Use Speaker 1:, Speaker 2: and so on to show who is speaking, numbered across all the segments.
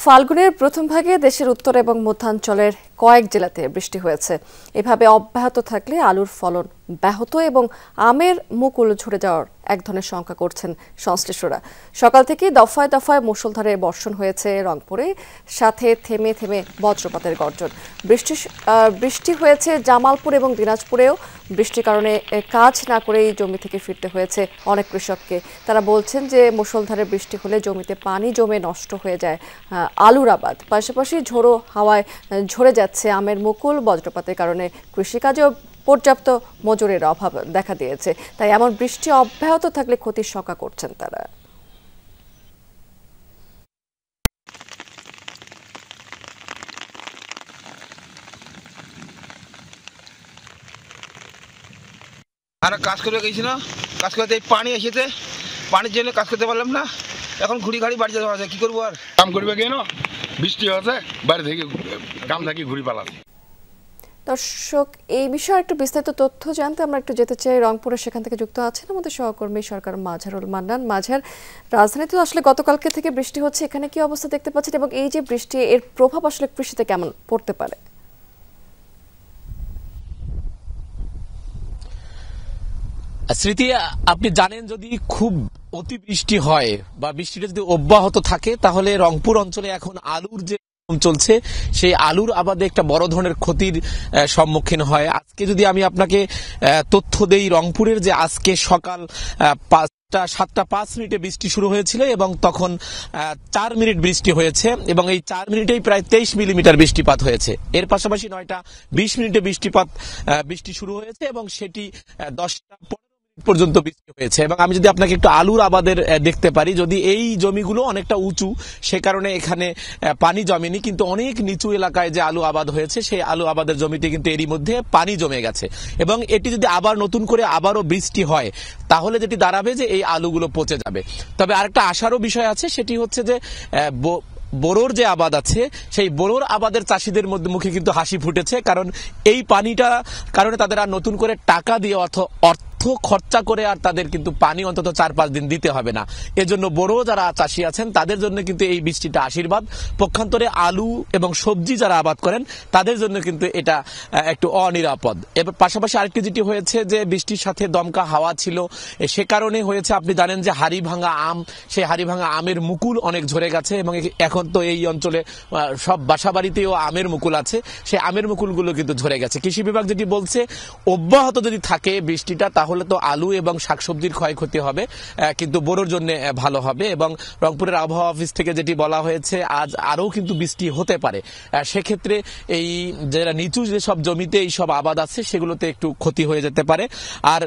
Speaker 1: ফাল্গুনের প্রথম ভাগে দেশের উত্তর এবং মধ্যাঞ্চলের কয়েক জেলাতে বৃষ্টি হয়েছে। এভাবে অব্যাহত থাকলে আলুর ফলন ব্যাহত এবং আমের মুকুল ঝরে যাওয়ার এক ধরনের শঙ্কা করছেন সংশ্লিষ্টরা। সকাল থেকে দফায় দফায় মুষলধারে বর্ষণ হয়েছে রংপুরে, সাথে থেমে থেমে বজ্রপাতের গর্জন। বৃষ্টি হয়েছে জামালপুর এবং দিনাজপুরেও। বৃষ্টির কারণে কাজ না করেই জমি থেকে ফিরতে হয়েছে অনেক কৃষককে। তারা বলছেন যে মুষলধারে বৃষ্টি হলে জমিতে পানি জমে নষ্ট হয়ে যায় আলুর আবাদ। পাশাপাশি ঝোড়ো হাওয়ায় ঝরে যাচ্ছে আমের মুকুল। বজ্রপাতের কারণে কৃষিকাজেও পর্যাপ্ত মজুরের অভাব দেখা দিয়েছে। তাই এমন বৃষ্টি অব্যাহত থাকলে ক্ষতির শঙ্কা করছেন তারা।
Speaker 2: আর কাজ করে গেছি না, কাজ করতে পানি এসেছে, পানির জন্য কাজ করতে পারলাম না। এখন ঘুরি ঘাড়ি বাড়ি যেতে হবে, কি করবো আর।
Speaker 3: কাম করবে কেন, বৃষ্টি হচ্ছে, বাড়ি থেকে কাম থাকি ঘুরি পালাচ্ছে।
Speaker 1: দর্শক, এই বিষয়ে একটু বিস্তারিত তথ্য জানতে আমরা একটু যেতে চাই রংপুরে। সেখান থেকে যুক্ত আছেন আমাদের সহকর্মী সরকার মাঝারুল মান্নান। মাঝার, রাজধানীতে আসলে গতকালকে থেকে বৃষ্টি হচ্ছে, এখানে কি অবস্থা দেখতে পাচ্ছেন এবং এই যে বৃষ্টি, এর প্রভাব আসলে কৃষিতে কেমন পড়তে পারে?
Speaker 4: স্মৃতি, আপনি জানেন যদি খুব অতিবৃষ্টি হয় বা বৃষ্টিটা যদি অব্যাহত থাকে তাহলে রংপুর অঞ্চলে এখন আলুর যে চলছে সেই আলুর আবাদে একটা বড় ধরনের ক্ষতির সম্মুখীন হয়। আজকে যদি আমি আপনাকে তথ্য দেই, রংপুরের যে আজকে সকাল 7:05 বৃষ্টি শুরু হয়েছিল এবং তখন 4 মিনিট বৃষ্টি হয়েছে এবং এই 4 মিনিটেই প্রায় 23 মিলিমিটার বৃষ্টিপাত হয়েছে। এর পাশাপাশি 9:20 বৃষ্টি শুরু হয়েছে এবং সেটি 10:15 পর্যন্ত বৃষ্টি হয়েছে। এবং আমি যদি আপনাকে একটু আলুর আবাদের দেখতে পারি, যদি এই জমিগুলো অনেকটা উঁচু, সে কারণে এখানে পানি জমেনি, কিন্তু অনেক নিচু এলাকায় যে আলু আবাদ হয়েছে সেই আলু আবাদের জমিতে কিন্তু এরই মধ্যে পানি জমে গেছে এবং এটি যদি আবার নতুন করে আবারও বৃষ্টি হয় তাহলে যেটি দাঁড়াবে যে এই আলুগুলো পচে যাবে। তবে আরেকটা আশারও বিষয় আছে, সেটি হচ্ছে যে বোরোর যে আবাদ আছে সেই বোরোর আবাদের চাষিদের মধ্যে মুখে কিন্তু হাসি ফুটেছে, কারণ এই পানিটা কারণে তাদের আর নতুন করে টাকা দিয়ে অর্থ খরচা করে আর তাদের কিন্তু পানি অন্তত 4-5 দিন দিতে হবে না। এজন্য বড় যারা চাষি আছেন তাদের জন্য কিন্তু এই বৃষ্টিটা আশীর্বাদ। পক্ষান্তরে আলু এবং সবজি যারা আবাদ করেন তাদের জন্য কিন্তু এটা একটু অনিরাপদ। এবার পাশাপাশি আরেকটি যেটি হয়েছে যে বৃষ্টির সাথে দমকা হাওয়া ছিল, সে কারণে হয়েছে আপনি জানেন যে হাড়িভাঙা আম, সেই হাড়িভাঙা আমের মুকুল অনেক ঝরে গেছে এবং এখন তো এই অঞ্চলে সব বাসাবাড়িতেও আমের মুকুল আছে, সেই আমের মুকুলগুলো কিন্তু ঝরে গেছে। কৃষি বিভাগ যেটি বলছে, অব্যাহত যদি থাকে বৃষ্টিটা তাহলে তো আলু এবং শাকসবজির ক্ষয়ক্ষতি হবে, কিন্তু বোরোর জন্য ভালো হবে। এবং রংপুরের আবহাওয়া অফিস থেকে যেটি বলা হয়েছে, আজ আরও কিন্তু বৃষ্টি হতে পারে। সেক্ষেত্রে এই যারা নিচু যেসব জমিতে এই সব আবাদ আছে সেগুলোতে একটু ক্ষতি হয়ে যেতে পারে। আর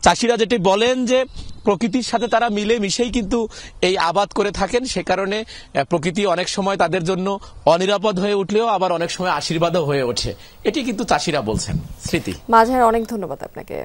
Speaker 4: চাষিরা যেটি বলেন যে প্রকৃতির সাথে তারা মিলে মিশেই কিন্তু এই আবাদ করে থাকেন, সে কারণে প্রকৃতি অনেক সময় তাদের জন্য অনিরাপদ হয়ে উঠলেও আবার অনেক সময় আশীর্বাদও হয়ে ওঠে, এটি কিন্তু চাষিরা বলছেন। স্মৃতি,
Speaker 1: মাঝার, অনেক ধন্যবাদ আপনাকে।